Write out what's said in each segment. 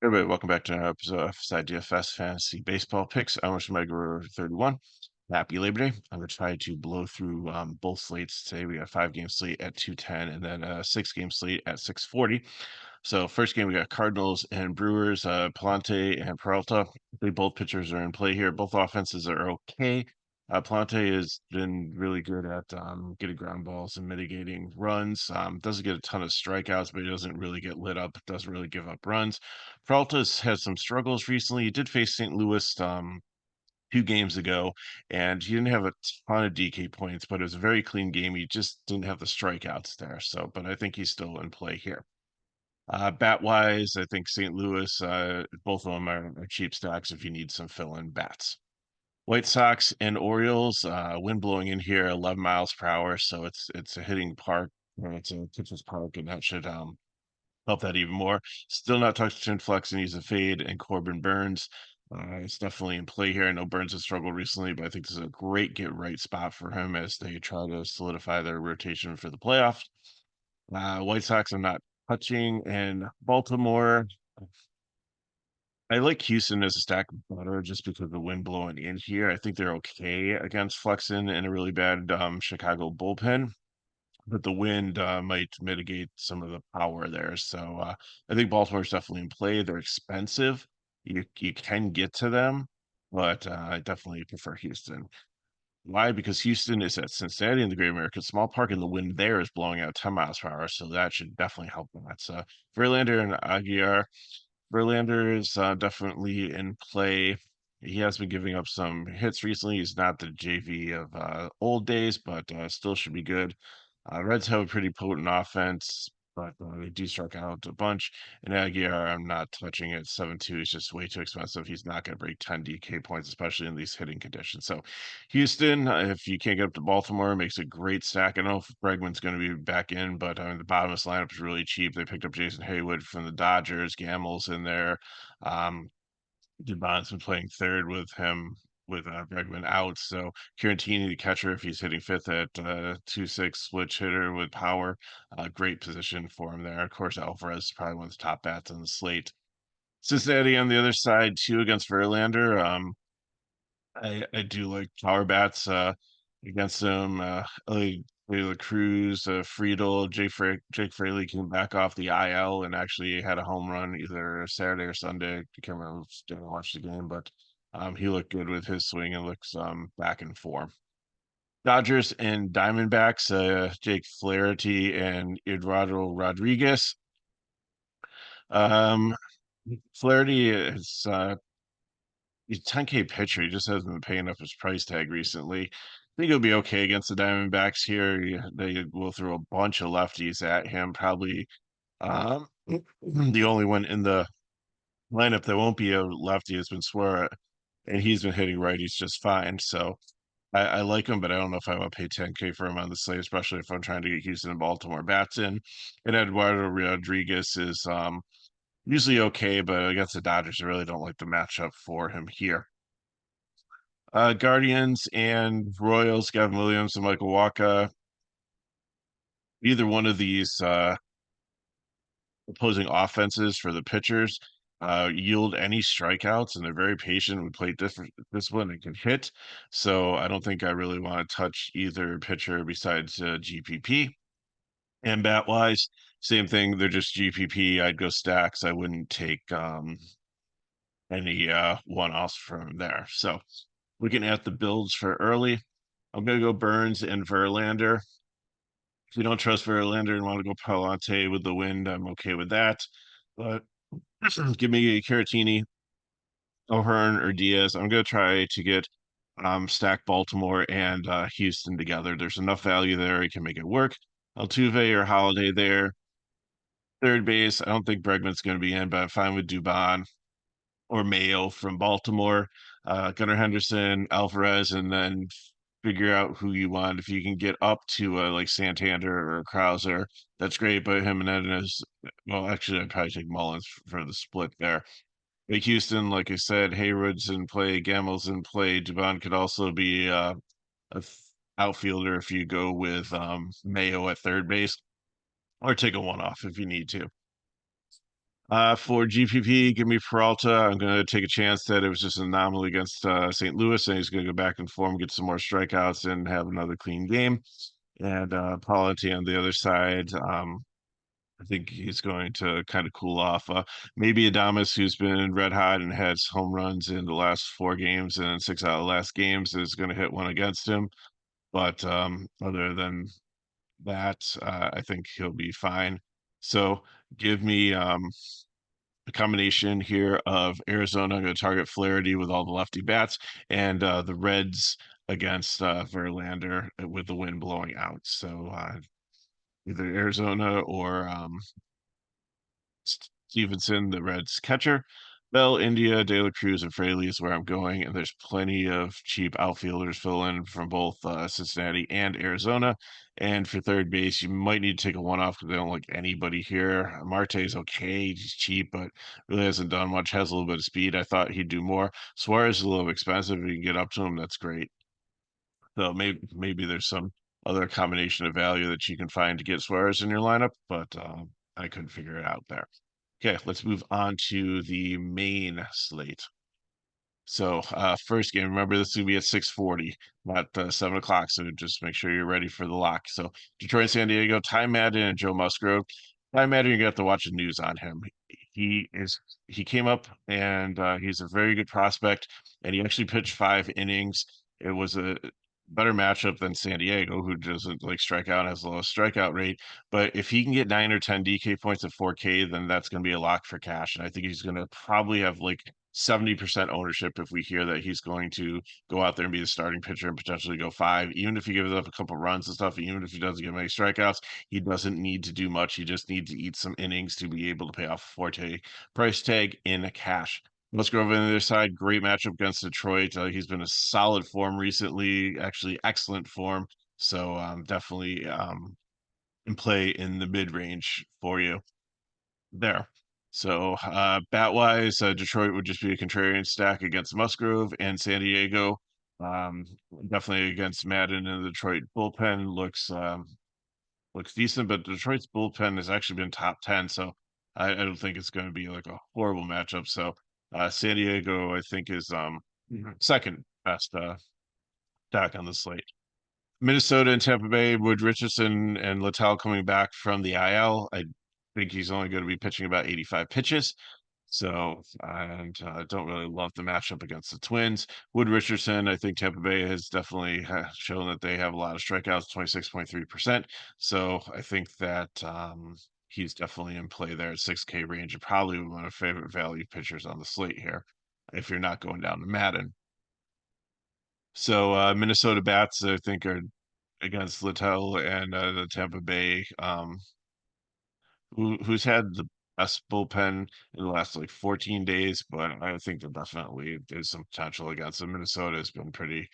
Everybody, welcome back to another episode of FSi DFS Fantasy Baseball Picks. I'm Mega 31. Happy Labor Day. I'm going to try to blow through both slates today. We got a 5-game slate at 210 and then a 6-game slate at 640. So first game, we got Cardinals and Brewers, Palante and Peralta. They both pitchers are in play here. Both offenses are okay. Palante has been really good at getting ground balls and mitigating runs. Doesn't get a ton of strikeouts, but he doesn't really get lit up. Doesn't really give up runs. Peralta's had some struggles recently. He did face St. Louis 2 games ago, and he didn't have a ton of DK points, but it was a very clean game. He just didn't have the strikeouts there. So, but I think he's still in play here. Bat wise, I think St. Louis, both of them are cheap stacks if you need some fill-in bats. White Sox and Orioles, wind blowing in here 11 miles per hour, so it's a hitting park, or it's a pitcher's park, and that should help that even more. Still not touching Flex and he's a fade, and Corbin Burns. It's definitely in play here. I know Burns has struggled recently, but I think this is a great get right spot for him as they try to solidify their rotation for the playoffs. White Sox I'm not touching, and Baltimore. I like Houston as a stack better just because of the wind blowing in here. I think they're okay against Flexen in a really bad Chicago bullpen, but the wind might mitigate some of the power there. So I think Baltimore's definitely in play. They're expensive. You can get to them, but I definitely prefer Houston. Why? Because Houston is at Cincinnati in the Great American Small Park, and the wind there is blowing out 10 miles per hour, so that should definitely help that. So Verlander and Aguiar. Verlander is definitely in play. He has been giving up some hits recently. He's not the JV of old days, but still should be good. Reds have a pretty potent offense, but they do strike out a bunch. And Aguiar, I'm not touching at 7-2. He's just way too expensive. He's not going to break 10 DK points, especially in these hitting conditions. So, Houston, if you can't get up to Baltimore, makes a great stack. I know if Bregman's going to be back in, but I mean, the bottom of this lineup is really cheap. They picked up Jason Haywood from the Dodgers. Gamel's in there. Um, Dubon's been playing third with him with Bregman out. So Curantini, the catcher, if he's hitting fifth at 2-6 switch hitter with power, great position for him there. Of course, Alvarez is probably one of the top bats on the slate. Cincinnati on the other side too against Verlander. I do like power bats against them. Taylor Cruz, Friedel, Jake Fraley came back off the IL and actually had a home run either Saturday or Sunday. I can't remember. Didn't watch the game, but he looked good with his swing and looks back in form. Dodgers and Diamondbacks, Jake Flaherty and Eduardo Rodriguez. Um, Flaherty is he's a 10K pitcher. He just hasn't been paying up his price tag recently. I think he'll be okay against the Diamondbacks here. They will throw a bunch of lefties at him. Probably the only one in the lineup that won't be a lefty has been Suarez, and he's been hitting righties just fine. So I like him, but I don't know if I want to pay 10K for him on the slate, especially if I'm trying to get Houston and Baltimore bats in. And Eduardo Rodriguez is usually okay, but against the Dodgers, I really don't like the matchup for him here. Guardians and Royals, Gavin Williams and Michael Wacha. Either one of these opposing offenses for the pitchers yield any strikeouts, and they're very patient. We play different discipline and can hit. So I don't think I really want to touch either pitcher besides GPP. And bat wise, same thing. They're just GPP. I'd go stacks. I wouldn't take any one-offs from there. So looking at the builds for early, I'm going to go Burns and Verlander. If you don't trust Verlander and want to go Palante with the wind, I'm okay with that. But give me Caratini, O'Hearn, or Diaz. I'm going to try to get stack Baltimore and Houston together. There's enough value there. I can make it work. Altuve or Holiday there. Third base, I don't think Bregman's going to be in, but I'm fine with Dubon or Mayo from Baltimore. Gunnar Henderson, Alvarez, and then figure out who you want. If you can get up to like Santander or Krauser, that's great. But Jimenez, well, actually, I'd probably take Mullins for the split there. Like Houston, like I said, Haywood's in play, Gamel's in play. Dubon could also be outfielder if you go with Mayo at third base, or take a one off if you need to. For GPP, give me Peralta. I'm going to take a chance that it was just an anomaly against St. Louis, and he's going to go back in form, get some more strikeouts, and have another clean game. And Polity on the other side, I think he's going to kind of cool off. Maybe Adames, who's been red hot and has home runs in the last 4 games and 6 out of the last games, is going to hit one against him. But other than that, I think he'll be fine. So give me a combination here of Arizona going to target Flaherty with all the lefty bats, and the Reds against Verlander with the wind blowing out. So either Arizona or Stevenson, the Reds catcher. Bell, India, De La Cruz, and Fraley is where I'm going, and there's plenty of cheap outfielders fill in from both Cincinnati and Arizona. And for third base, you might need to take a one off because I don't like anybody here. Marte is okay, he's cheap, but really hasn't done much. Has a little bit of speed. I thought he'd do more. Suarez is a little expensive. If you can get up to him, that's great. So maybe there's some other combination of value that you can find to get Suarez in your lineup, but I couldn't figure it out there. Okay, let's move on to the main slate. So first game, remember this is gonna be at 6:40, not 7 o'clock. So just make sure you're ready for the lock. So Detroit, San Diego, Ty Madden and Joe Musgrove. Ty Madden, you're gonna have to watch the news on him. He is he came up and he's a very good prospect, and he actually pitched 5 innings. It was a better matchup than San Diego, who doesn't like strike out and has the lowest strikeout rate. But if he can get 9 or 10 DK points at 4K, then that's going to be a lock for cash. And I think he's going to probably have like 70% ownership if we hear that he's going to go out there and be the starting pitcher and potentially go 5. Even if he gives up a couple runs and stuff, even if he doesn't get many strikeouts, he doesn't need to do much. He just needs to eat some innings to be able to pay off a Forte price tag in cash. Musgrove on the other side, great matchup against Detroit. He's been a solid form recently, actually excellent form. So definitely in play in the mid range for you there. So bat wise, Detroit would just be a contrarian stack against Musgrove, and San Diego um, definitely against Madden, and the Detroit bullpen looks decent, but Detroit's bullpen has actually been top 10, so I don't think it's going to be like a horrible matchup. So San Diego, I think, is second best stack on the slate. Minnesota and Tampa Bay, Wood Richardson and Littell coming back from the IL. I think he's only going to be pitching about 85 pitches. So, and don't really love the matchup against the Twins. Wood Richardson, I think Tampa Bay has definitely shown that they have a lot of strikeouts, 26.3%. So I think that he's definitely in play there at 6K range and probably one of favorite value pitchers on the slate here if you're not going down to Madden. So Minnesota bats, I think, are against Littell and the Tampa Bay, who's had the best bullpen in the last like 14 days, but I think that definitely there's some potential against them. Minnesota has been pretty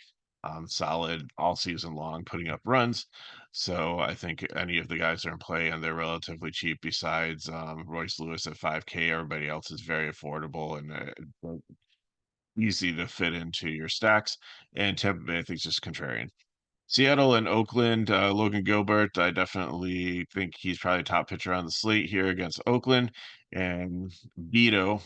solid all season long, putting up runs. So I think any of the guys are in play and they're relatively cheap. Besides Royce Lewis at 5K, everybody else is very affordable and easy to fit into your stacks. And Tampa Bay, I think, is just contrarian. Seattle and Oakland, Logan Gilbert, I definitely think he's probably top pitcher on the slate here against Oakland. And Vito,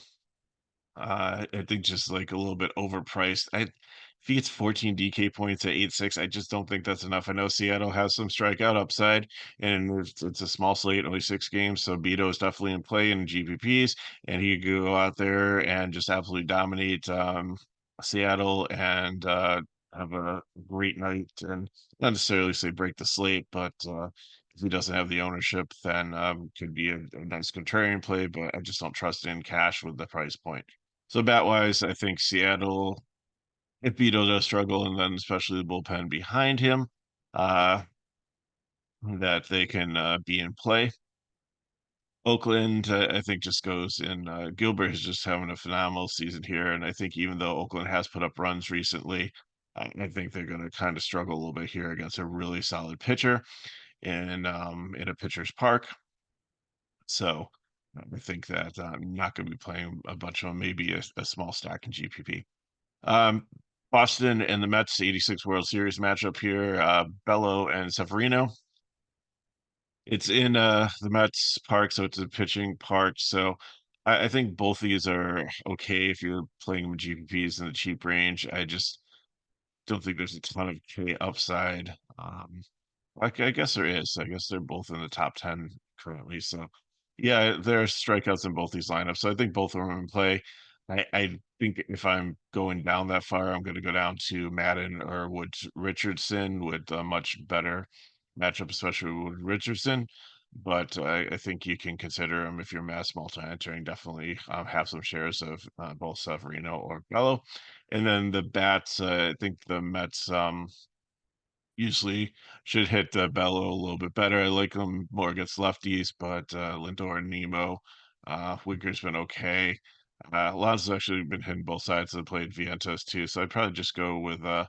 I think just like a little bit overpriced. If he gets 14 DK points at 8.6, I just don't think that's enough. I know Seattle has some strikeout upside, and it's a small slate, only 6 games, so Beto is definitely in play in GPPs, and he could go out there and just absolutely dominate Seattle and have a great night, and not necessarily say break the slate, but if he doesn't have the ownership, then could be a nice contrarian play, but I just don't trust in cash with the price point. So bat wise, I think Seattle, if Beto does struggle, and then especially the bullpen behind him, uh, that they can be in play. Oakland, I think, just goes in. Gilbert is just having a phenomenal season here, and I think even though Oakland has put up runs recently, I think they're going to kind of struggle a little bit here against a really solid pitcher in a pitcher's park. So I think that I'm not going to be playing a bunch of them, maybe a small stack in GPP. Um, Boston and the Mets 86 World Series matchup here. Bello and Severino. It's in the Mets park, so it's a pitching park. So I think both these are okay if you're playing with GPPs in the cheap range. I just don't think there's a ton of K upside. I guess there is. I guess they're both in the top 10 currently. So, yeah, there are strikeouts in both these lineups. So I think both of them are in play. I think if I'm going down that far, I'm going to go down to Madden or Wood Richardson with a much better matchup, especially with Richardson. But I think you can consider him if you're mass multi-entering. Definitely have some shares of both Severino or Bello. And then the bats, I think the Mets. Usually should hit Bello a little bit better. I like him more against lefties, but Lindor and Nemo, Winker's been okay. Laws has actually been hitting both sides of the plate, Vientos too. So I'd probably just go with 4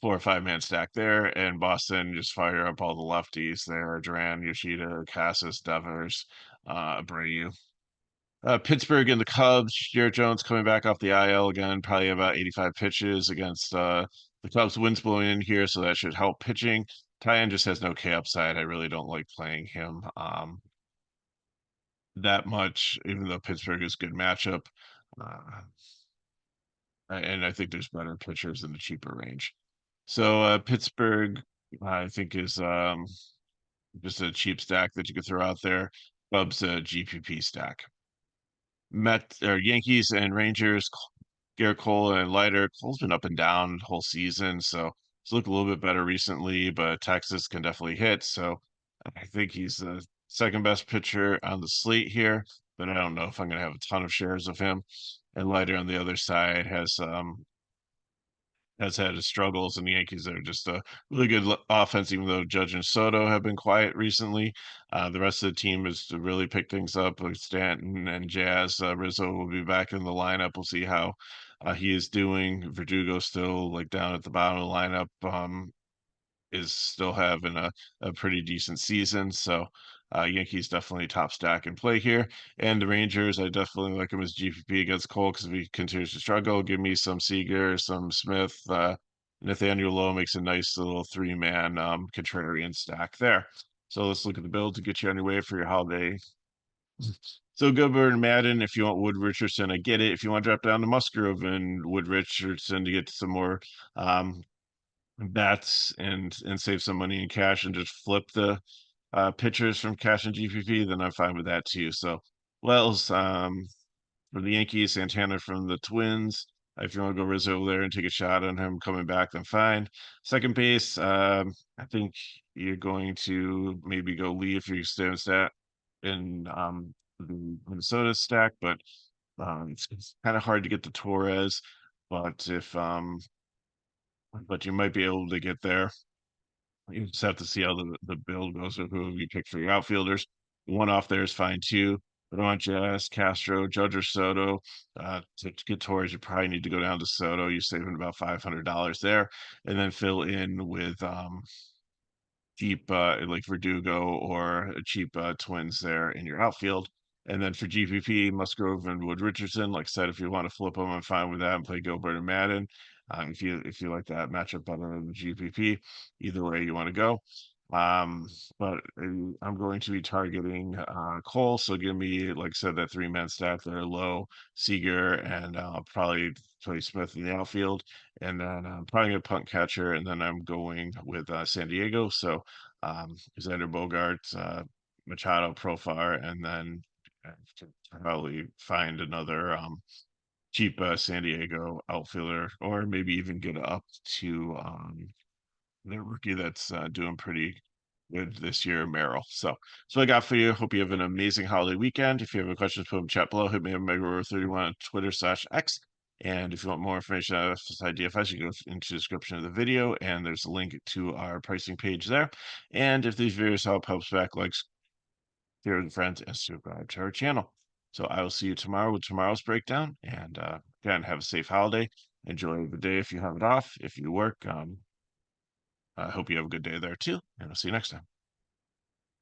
or 5 man stack there, and Boston just fire up all the lefties there: Duran, Yoshida, Casas, Devers, Abreu. Pittsburgh and the Cubs. Jared Jones coming back off the IL again, probably about 85 pitches against the Cubs. Wind's blowing in here, so that should help pitching. Tyen just has no K upside. I really don't like playing him that much, even though Pittsburgh is a good matchup. Uh, and I think there's better pitchers in the cheaper range. So Pittsburgh, I think, is just a cheap stack that you could throw out there. Cubs a GPP stack. Met or Yankees and Rangers, Garrett Cole and Leiter. Cole's been up and down the whole season, so he's looked a little bit better recently, but Texas can definitely hit. So I think he's the second best pitcher on the slate here, but I don't know if I'm going to have a ton of shares of him. And Leiter on the other side has had his struggles, and the Yankees are just a really good offense, even though Judge and Soto have been quiet recently. The rest of the team is to really pick things up with Stanton and Jazz. Rizzo will be back in the lineup. We'll see how he is doing. Verdugo still like down at the bottom of the lineup. Is still having a pretty decent season. So Yankees definitely top stack and play here. And the Rangers, I definitely like him as GPP against Cole because if he continues to struggle, give me some Seager, some Smith. Nathaniel Lowe makes a nice little 3 man contrarian stack there. So let's look at the build to get you on your way for your holiday. So Gilbert and Madden, if you want Wood Richardson, I get it. If you want to drop down to Musgrove and Wood Richardson to get some more bats and save some money in cash and just flip the pitchers from cash and GPP, then I'm fine with that too. So Wells from the Yankees, Santana from the Twins. If you want to go Rizzo over there and take a shot on him coming back, then fine. Second base, I think you're going to maybe go Lee if you stay in stat in the Minnesota stack, but it's kind of hard to get to Torres. But if but you might be able to get there. You just have to see how the build goes or who you pick for your outfielders. One off there is fine too. But I want Jazz, Castro, Judge or Soto. To get towards, you probably need to go down to Soto. You're saving about $500 there, and then fill in with cheap like Verdugo or a cheap Twins there in your outfield. And then for GPP, Musgrove and Wood Richardson. Like I said, if you want to flip them, I'm fine with that and play Gilbert and Madden. If you like that matchup better than the GPP, either way you want to go. Um, but I'm going to be targeting Cole. So give me, like I said, that 3 man stack there, Low, Seager, and probably play Smith in the outfield. And then I'm probably going to punt catcher, and then I'm going with San Diego. So Xander Bogaerts, Machado, Profar, and then probably find another cheap San Diego outfielder, or maybe even get up to the rookie that's doing pretty good this year, Merrill. So I got for you. Hope you have an amazing holiday weekend. If you have any questions, put them in chat below. Hit me up Megaro31 on Twitter/X. And if you want more information on FSi DFS, you can go into the description of the video, and there's a link to our pricing page there. And if these videos helps back, likes, share with friends, and subscribe to our channel. So I will see you tomorrow with tomorrow's breakdown. And again, have a safe holiday. Enjoy the day if you have it off. If you work, I hope you have a good day there too, and I'll see you next time.